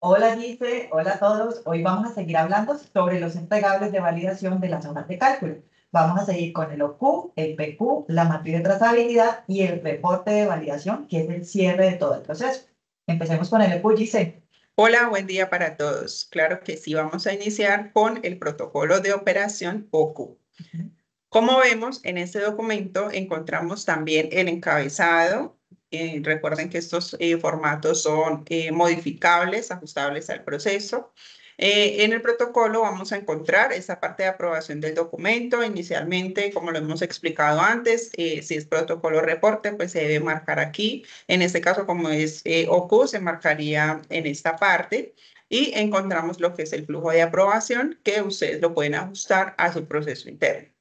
Hola Gise, hola a todos. Hoy vamos a seguir hablando sobre los entregables de validación de las hojas de cálculo. Vamos a seguir con el OQ, el PQ, la matriz de trazabilidad y el reporte de validación, que es el cierre de todo el proceso. Empecemos con el OQ, Gise. Hola, buen día para todos. Claro que sí, vamos a iniciar con el protocolo de operación OQ. Como vemos, en este documento encontramos también el encabezado. Recuerden que estos formatos son modificables, ajustables al proceso. En el protocolo vamos a encontrar esa parte de aprobación del documento. Inicialmente, como lo hemos explicado antes, si es protocolo reporte, pues se debe marcar aquí. En este caso, como es OQ, se marcaría en esta parte. Y encontramos lo que es el flujo de aprobación, que ustedes lo pueden ajustar a su proceso interno.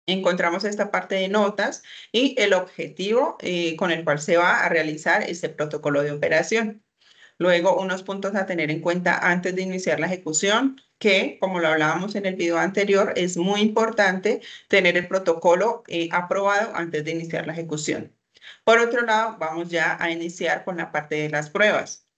Encontramos esta parte de notas y el objetivo con el cual se va a realizar este protocolo de operación. Luego, unos puntos a tener en cuenta antes de iniciar la ejecución, que como lo hablábamos en el video anterior, es muy importante tener el protocolo aprobado antes de iniciar la ejecución. Por otro lado, vamos ya a iniciar con la parte de las pruebas.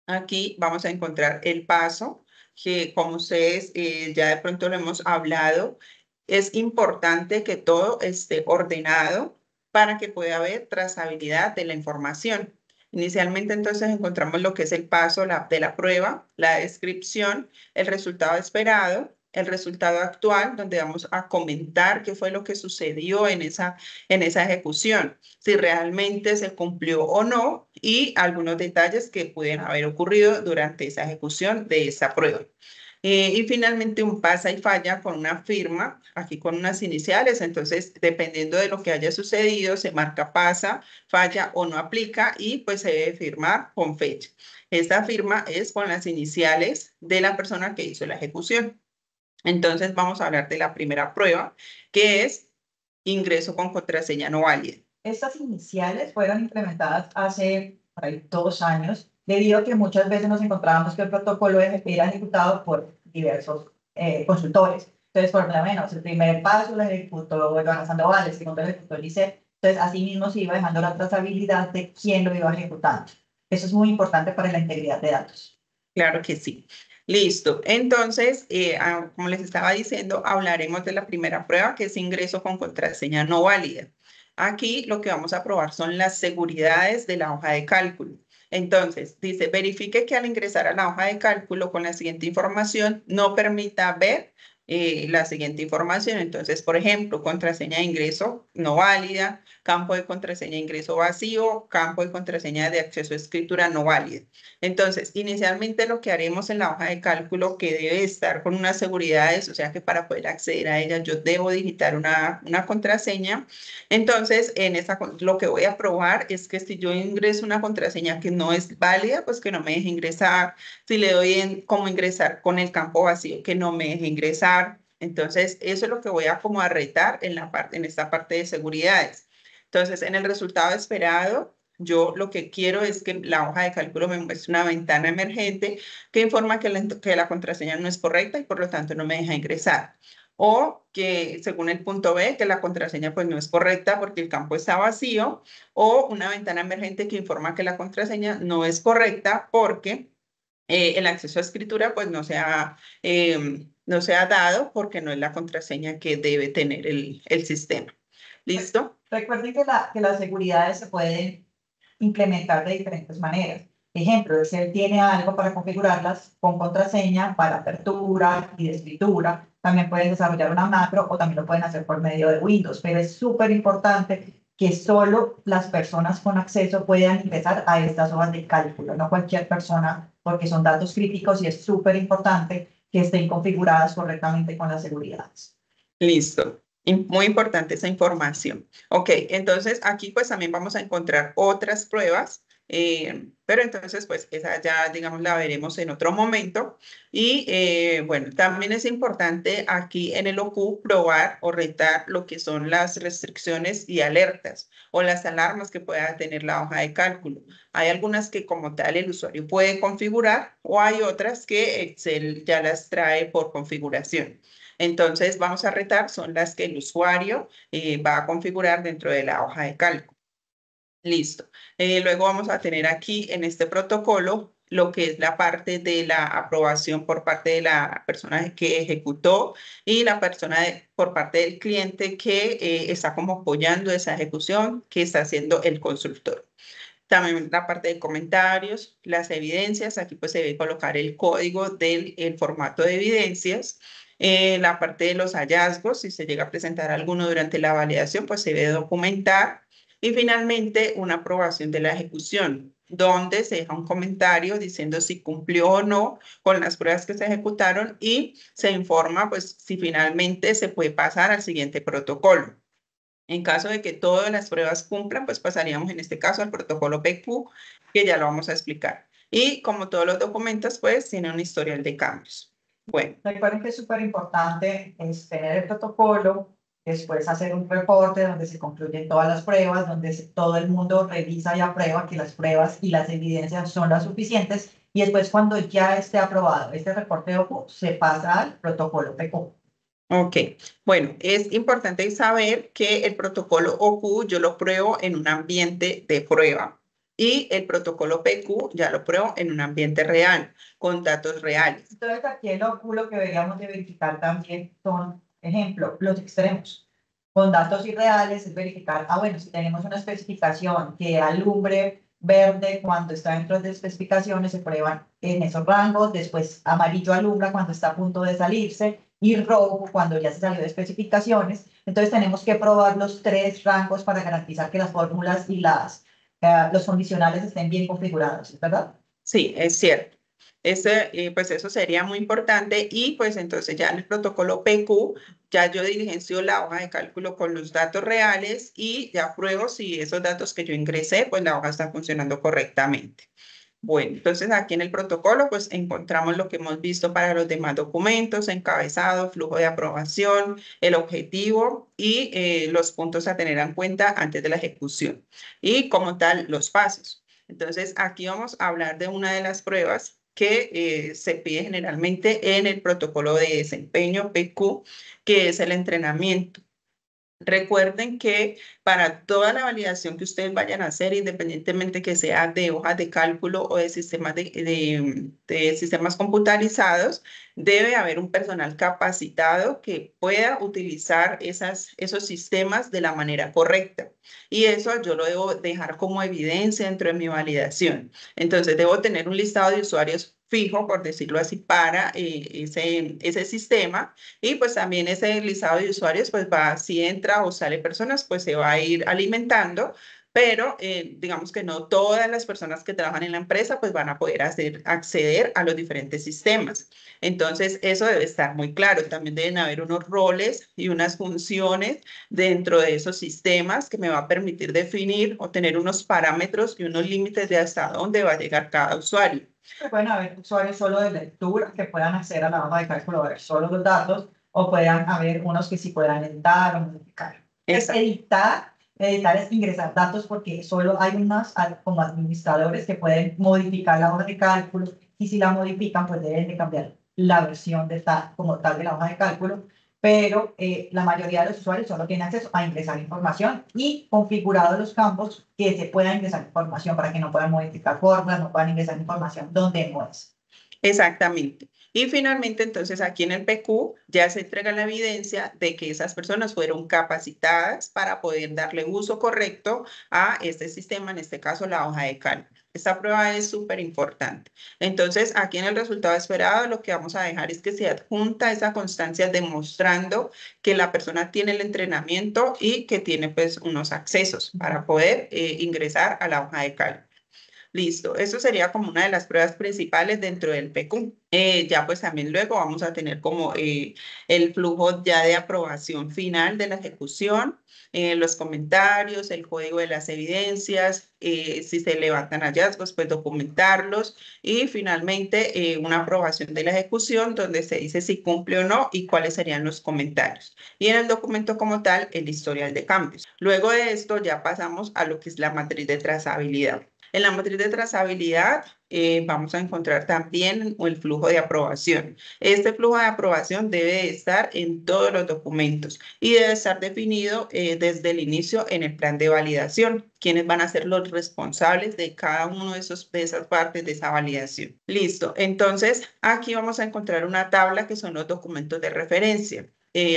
Aquí vamos a encontrar el paso, que como ustedes ya de pronto lo hemos hablado, es importante que todo esté ordenado para que pueda haber trazabilidad de la información. Inicialmente entonces encontramos lo que es el paso de la prueba, la descripción, el resultado esperado, el resultado actual, donde vamos a comentar qué fue lo que sucedió en esa ejecución, si realmente se cumplió o no y algunos detalles que pueden haber ocurrido durante esa ejecución de esa prueba. Y finalmente un pasa y falla con una firma, aquí con unas iniciales, entonces dependiendo de lo que haya sucedido, se marca pasa, falla o no aplica y pues se debe firmar con fecha. Esta firma es con las iniciales de la persona que hizo la ejecución. Entonces vamos a hablar de la primera prueba, que es ingreso con contraseña no válida. Estas iniciales fueron implementadas hace por ahí 2 años, debido a que muchas veces nos encontrábamos que el protocolo era ejecutado por diversos consultores. Entonces, por lo menos, el primer paso lo ejecutó Joana Sandoval, el segundo lo ejecutó el ICE. Entonces, así mismo se iba dejando la trazabilidad de quién lo iba ejecutando. Eso es muy importante para la integridad de datos. Claro que sí. Listo. Entonces, como les estaba diciendo, hablaremos de la primera prueba, que es ingreso con contraseña no válida. Aquí lo que vamos a probar son las seguridades de la hoja de cálculo. Entonces, dice, verifique que al ingresar a la hoja de cálculo con la siguiente información no permita ver la siguiente información. Entonces, por ejemplo, contraseña de ingreso no válida, campo de contraseña de ingreso vacío, campo de contraseña de acceso a escritura no válida. Entonces, inicialmente lo que haremos en la hoja de cálculo, que debe estar con unas seguridades, o sea que para poder acceder a ella yo debo digitar una contraseña. Entonces, lo que voy a probar es que si yo ingreso una contraseña que no es válida, pues que no me deje ingresar. Si le doy en cómo ingresar con el campo vacío, que no me deje ingresar. Entonces, eso es lo que voy a como a retar en esta parte de seguridades. Entonces, en el resultado esperado, yo lo que quiero es que la hoja de cálculo me muestre una ventana emergente que informa que la contraseña no es correcta y por lo tanto no me deja ingresar. O que según el punto B, que la contraseña pues no es correcta porque el campo está vacío. O una ventana emergente que informa que la contraseña no es correcta porque el acceso a escritura pues no se ha dado porque no es la contraseña que debe tener el sistema. ¿Listo? Recuerden que las seguridades se pueden implementar de diferentes maneras. Ejemplo, Excel tiene algo para configurarlas con contraseña para apertura y de escritura. También pueden desarrollar una macro o también lo pueden hacer por medio de Windows, pero es súper importante que solo las personas con acceso puedan ingresar a estas hojas de cálculo, no cualquier persona, porque son datos críticos y es súper importante que estén configuradas correctamente con las seguridades. Listo. Muy importante esa información. Ok, entonces aquí pues también vamos a encontrar otras pruebas, pero entonces pues esa ya digamos la veremos en otro momento. Y bueno, también es importante aquí en el OQ probar o retar lo que son las restricciones y alertas o las alarmas que pueda tener la hoja de cálculo. Hay algunas que como tal el usuario puede configurar o hay otras que Excel ya las trae por configuración. Entonces, vamos a retar, son las que el usuario va a configurar dentro de la hoja de cálculo. Listo. Luego vamos a tener aquí en este protocolo lo que es la parte de la aprobación por parte de la persona que ejecutó y la persona por parte del cliente que está como apoyando esa ejecución que está haciendo el consultor. También la parte de comentarios, las evidencias, aquí pues se debe colocar el código del el formato de evidencias. La parte de los hallazgos, si se llega a presentar alguno durante la validación, pues se debe documentar. Y finalmente, una aprobación de la ejecución, donde se deja un comentario diciendo si cumplió o no con las pruebas que se ejecutaron y se informa pues si finalmente se puede pasar al siguiente protocolo. En caso de que todas las pruebas cumplan, pues pasaríamos en este caso al protocolo PQ, que ya lo vamos a explicar. Y como todos los documentos, pues tiene un historial de cambios. Bueno, Recuerden que es súper importante es tener el protocolo, después hacer un reporte donde se concluyen todas las pruebas, donde todo el mundo revisa y aprueba que las pruebas y las evidencias son las suficientes, y después cuando ya esté aprobado este reporte de OCU, se pasa al protocolo PQ. ok. Bueno, es importante saber que el protocolo OQ yo lo pruebo en un ambiente de prueba y el protocolo PQ ya lo pruebo en un ambiente real, con datos reales. Entonces aquí el OCU lo que deberíamos de verificar también son, ejemplo, los extremos. Con datos irreales es verificar, bueno, si tenemos una especificación que alumbre verde cuando está dentro de especificaciones, se prueban en esos rangos, después amarillo alumbra cuando está a punto de salirse y rojo cuando ya se salió de especificaciones. Entonces tenemos que probar los tres rangos para garantizar que las fórmulas y los condicionales estén bien configurados, ¿verdad? Sí, es cierto. Pues eso sería muy importante y pues entonces ya en el protocolo PQ ya yo diligencio la hoja de cálculo con los datos reales y ya pruebo si esos datos que yo ingresé, pues la hoja está funcionando correctamente. Bueno, entonces aquí en el protocolo pues encontramos lo que hemos visto para los demás documentos, encabezado, flujo de aprobación, el objetivo y los puntos a tener en cuenta antes de la ejecución y como tal los pasos. Entonces, aquí vamos a hablar de una de las pruebas que se pide generalmente en el protocolo de desempeño PQ, que es el entrenamiento. Recuerden que para toda la validación que ustedes vayan a hacer, independientemente que sea de hojas de cálculo o de sistemas, de sistemas computarizados, debe haber un personal capacitado que pueda utilizar esos sistemas de la manera correcta. Y eso yo lo debo dejar como evidencia dentro de mi validación. Entonces, debo tener un listado de usuarios fijo, por decirlo así, para ese sistema y pues también ese listado de usuarios, pues va, si entra o sale personas, pues se va a ir alimentando, pero digamos que no todas las personas que trabajan en la empresa, pues van a poder acceder a los diferentes sistemas. Entonces, eso debe estar muy claro. También deben haber unos roles y unas funciones dentro de esos sistemas que me va a permitir definir o tener unos parámetros y unos límites de hasta dónde va a llegar cada usuario. Pueden haber usuarios solo de lectura que puedan acceder a la hoja de cálculo, ver solo los datos, o puedan haber unos que sí puedan editar o modificar. Editar es ingresar datos porque solo hay unos como administradores que pueden modificar la hoja de cálculo y si la modifican pues deben de cambiar la versión como tal de la hoja de cálculo, pero la mayoría de los usuarios solo tienen acceso a ingresar información y configurados los campos que se pueda ingresar información para que no puedan modificar fórmulas, no puedan ingresar información donde no es. Exactamente. Y finalmente, entonces, aquí en el PQ ya se entrega la evidencia de que esas personas fueron capacitadas para poder darle uso correcto a este sistema, en este caso la hoja de cálculo. Esta prueba es súper importante. Entonces, aquí en el resultado esperado, lo que vamos a dejar es que se adjunta esa constancia demostrando que la persona tiene el entrenamiento y que tiene pues unos accesos para poder ingresar a la hoja de cálculo. Listo, eso sería como una de las pruebas principales dentro del PQ. Ya pues también luego vamos a tener como el flujo ya de aprobación final de la ejecución, los comentarios, el código de las evidencias, si se levantan hallazgos, pues documentarlos y finalmente una aprobación de la ejecución donde se dice si cumple o no y cuáles serían los comentarios. Y en el documento como tal, el historial de cambios. Luego de esto ya pasamos a lo que es la matriz de trazabilidad. En la matriz de trazabilidad vamos a encontrar también el flujo de aprobación. Este flujo de aprobación debe estar en todos los documentos y debe estar definido desde el inicio en el plan de validación, quienes van a ser los responsables de cada uno de esas partes de esa validación. Listo, entonces aquí vamos a encontrar una tabla que son los documentos de referencia.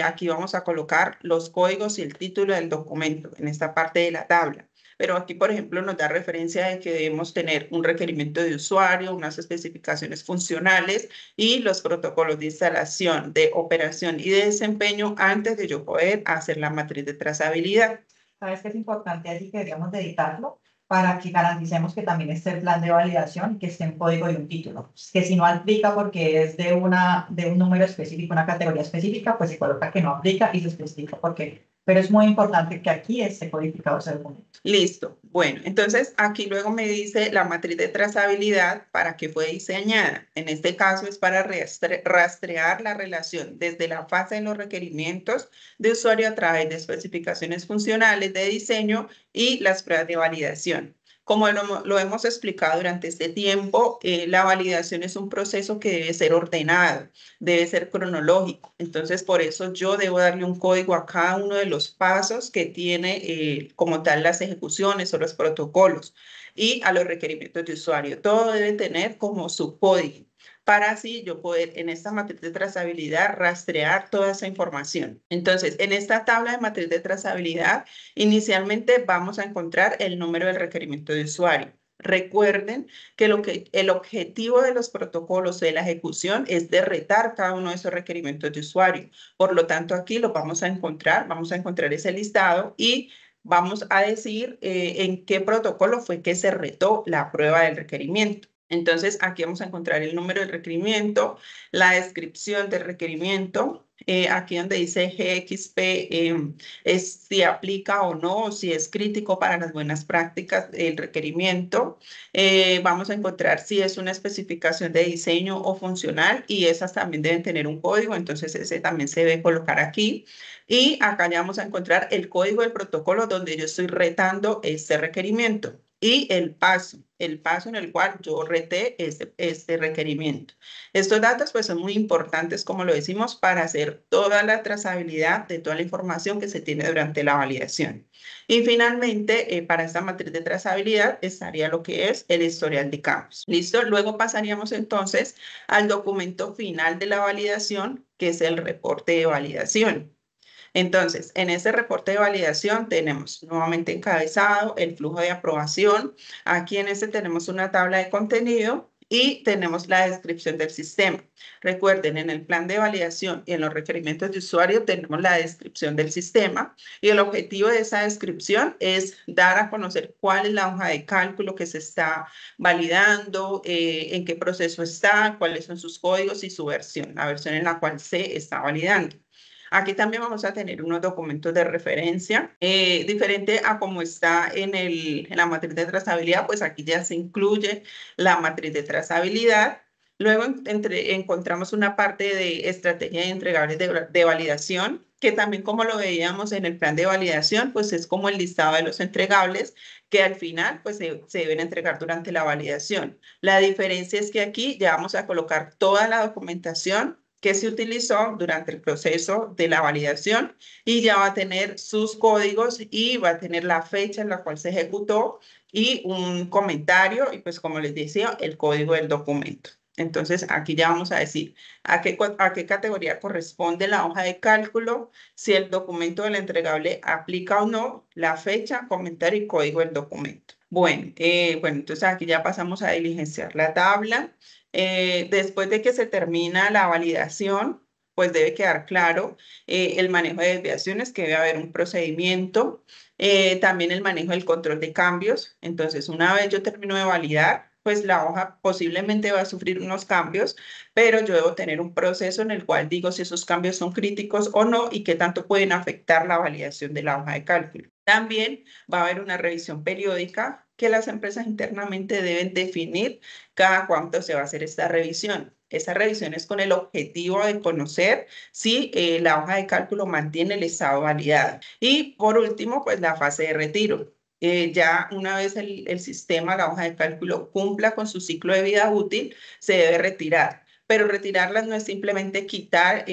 Aquí vamos a colocar los códigos y el título del documento en esta parte de la tabla. Pero aquí, por ejemplo, nos da referencia de que debemos tener un requerimiento de usuario, unas especificaciones funcionales y los protocolos de instalación, de operación y de desempeño antes de yo poder hacer la matriz de trazabilidad. ¿Sabes qué es importante allí que deberíamos dedicarlo? Para que garanticemos que también esté el plan de validación y que esté un código y un título. Que si no aplica porque es de un número específico, una categoría específica, pues se coloca que no aplica y se especifica por qué. Pero es muy importante que aquí esté codificado ese documento. Listo. Bueno, entonces aquí luego me dice la matriz de trazabilidad para qué fue diseñada. En este caso es para rastrear la relación desde la fase de los requerimientos de usuario a través de especificaciones funcionales de diseño y las pruebas de validación. Como lo hemos explicado durante este tiempo, la validación es un proceso que debe ser ordenado, debe ser cronológico. Entonces, por eso yo debo darle un código a cada uno de los pasos que tiene como tal las ejecuciones o los protocolos y a los requerimientos de usuario. Todo debe tener como su código para así yo poder en esta matriz de trazabilidad rastrear toda esa información. Entonces, en esta tabla de matriz de trazabilidad, inicialmente vamos a encontrar el número del requerimiento de usuario. Recuerden que el objetivo de los protocolos de la ejecución es de retar cada uno de esos requerimientos de usuario. Por lo tanto, aquí lo vamos a encontrar ese listado y vamos a decir en qué protocolo fue que se retó la prueba del requerimiento. Entonces, aquí vamos a encontrar el número del requerimiento, la descripción del requerimiento, aquí donde dice GXP, es si aplica o no, o si es crítico para las buenas prácticas el requerimiento. Vamos a encontrar si es una especificación de diseño o funcional y esas también deben tener un código, entonces ese también se debe colocar aquí. Y acá ya vamos a encontrar el código del protocolo donde yo estoy retando este requerimiento y el paso en el cual yo reté este requerimiento. Estos datos pues son muy importantes, como lo decimos, para hacer toda la trazabilidad de toda la información que se tiene durante la validación. Y finalmente, para esta matriz de trazabilidad estaría lo que es el historial de cambios. ¿Listo? Luego pasaríamos entonces al documento final de la validación, que es el reporte de validación. Entonces, en ese reporte de validación tenemos nuevamente encabezado el flujo de aprobación. Aquí en este tenemos una tabla de contenido y tenemos la descripción del sistema. Recuerden, en el plan de validación y en los requerimientos de usuario tenemos la descripción del sistema y el objetivo de esa descripción es dar a conocer cuál es la hoja de cálculo que se está validando, en qué proceso está, cuáles son sus códigos y su versión, la versión en la cual se está validando. Aquí también vamos a tener unos documentos de referencia, diferente a como está en la matriz de trazabilidad, pues aquí ya se incluye la matriz de trazabilidad. Luego encontramos una parte de estrategia de entregables de validación, que también como lo veíamos en el plan de validación, pues es como el listado de los entregables que al final pues se deben entregar durante la validación. La diferencia es que aquí ya vamos a colocar toda la documentación que se utilizó durante el proceso de la validación y ya va a tener sus códigos y va a tener la fecha en la cual se ejecutó y un comentario y pues como les decía, el código del documento. Entonces aquí ya vamos a decir a qué categoría corresponde la hoja de cálculo, si el documento del entregable aplica o no, la fecha, comentario y código del documento. Bueno, entonces aquí ya pasamos a diligenciar la tabla. Después de que se termina la validación, pues debe quedar claro el manejo de desviaciones, que debe haber un procedimiento, también el manejo del control de cambios. Entonces, una vez yo termino de validar, pues la hoja posiblemente va a sufrir unos cambios, pero yo debo tener un proceso en el cual digo si esos cambios son críticos o no y qué tanto pueden afectar la validación de la hoja de cálculo. También va a haber una revisión periódica que las empresas internamente deben definir cada cuánto se va a hacer esta revisión. Esa revisión es con el objetivo de conocer si la hoja de cálculo mantiene el estado validado. Y por último, pues la fase de retiro. Ya una vez el sistema, la hoja de cálculo, cumpla con su ciclo de vida útil, se debe retirar. Pero retirarlas no es simplemente quitarla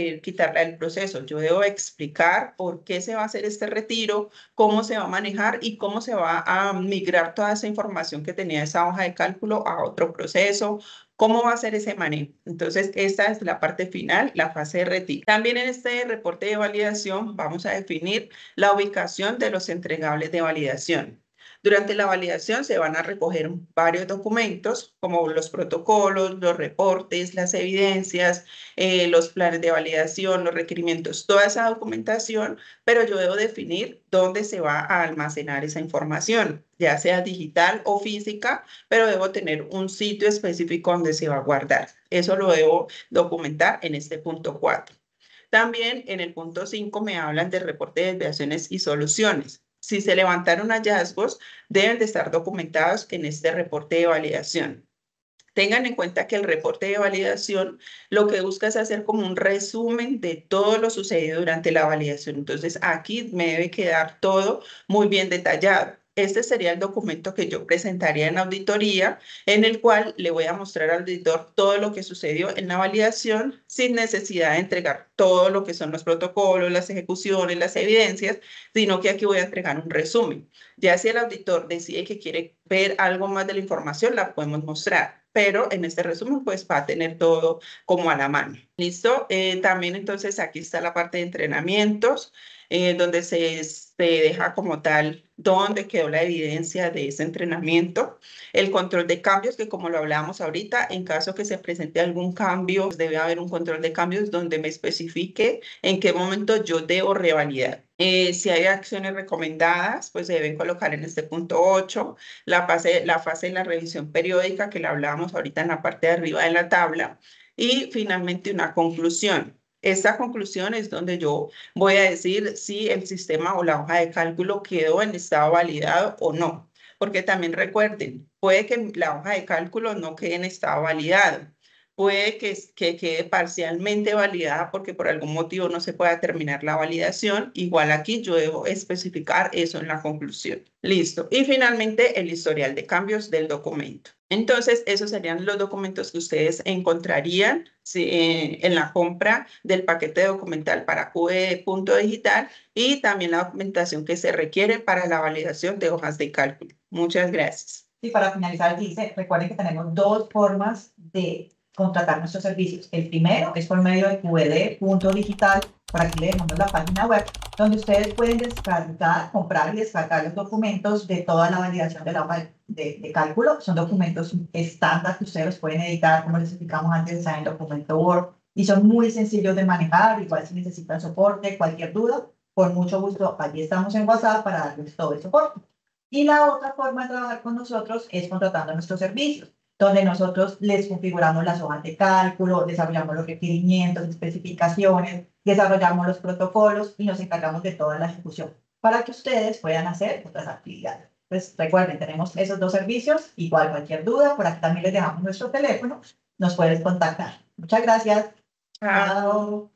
del proceso. Yo debo explicar por qué se va a hacer este retiro, cómo se va a manejar y cómo se va a migrar toda esa información que tenía esa hoja de cálculo a otro proceso, cómo va a ser ese manejo. Entonces, esta es la parte final, la fase de retiro. También en este reporte de validación vamos a definir la ubicación de los entregables de validación. Durante la validación se van a recoger varios documentos como los protocolos, los reportes, las evidencias, los planes de validación, los requerimientos, toda esa documentación, pero yo debo definir dónde se va a almacenar esa información, ya sea digital o física, pero debo tener un sitio específico donde se va a guardar. Eso lo debo documentar en este punto 4. También en el punto 5 me hablan de reporte de desviaciones y soluciones. Si se levantaron hallazgos, deben de estar documentados en este reporte de validación. Tengan en cuenta que el reporte de validación lo que busca es hacer como un resumen de todo lo sucedido durante la validación. Entonces, aquí me debe quedar todo muy bien detallado. Este sería el documento que yo presentaría en auditoría, en el cual le voy a mostrar al auditor todo lo que sucedió en la validación sin necesidad de entregar todo lo que son los protocolos, las ejecuciones, las evidencias, sino que aquí voy a entregar un resumen. Ya si el auditor decide que quiere ver algo más de la información, la podemos mostrar, pero en este resumen pues va a tener todo como a la mano. ¿Listo? También entonces aquí está la parte de entrenamientos, donde se deja como tal dónde quedó la evidencia de ese entrenamiento. El control de cambios, que como lo hablábamos ahorita, en caso que se presente algún cambio, pues debe haber un control de cambios donde me especifique en qué momento yo debo revalidar. Si hay acciones recomendadas, pues se deben colocar en este punto 8. La fase de la revisión periódica, que la hablábamos ahorita en la parte de arriba de la tabla. Y finalmente una conclusión. Esta conclusión es donde yo voy a decir si el sistema o la hoja de cálculo quedó en estado validado o no. Porque también recuerden, puede que la hoja de cálculo no quede en estado validado. Puede que quede parcialmente validada porque por algún motivo no se pueda terminar la validación. Igual aquí yo debo especificar eso en la conclusión. Listo. Y finalmente el historial de cambios del documento. Entonces, esos serían los documentos que ustedes encontrarían en la compra del paquete documental para QE Punto Digital y también la documentación que se requiere para la validación de hojas de cálculo. Muchas gracias. Y para finalizar, dice, recuerden que tenemos dos formas de contratar nuestros servicios. El primero es por medio de QED Punto Digital. Por aquí le dejamos la página web donde ustedes pueden descargar, comprar y descargar los documentos de toda la validación de la hoja de cálculo. Son documentos estándar que ustedes pueden editar, como les explicamos antes, en documento Word. Y son muy sencillos de manejar. Igual si necesitan soporte, cualquier duda, con mucho gusto, aquí estamos en WhatsApp para darles todo el soporte. Y la otra forma de trabajar con nosotros es contratando nuestros servicios, donde nosotros les configuramos las hojas de cálculo, desarrollamos los requerimientos, especificaciones, desarrollamos los protocolos y nos encargamos de toda la ejecución para que ustedes puedan hacer otras actividades. Pues recuerden, tenemos esos dos servicios. Igual cualquier duda, por aquí también les dejamos nuestro teléfono, nos puedes contactar. Muchas gracias. Chao.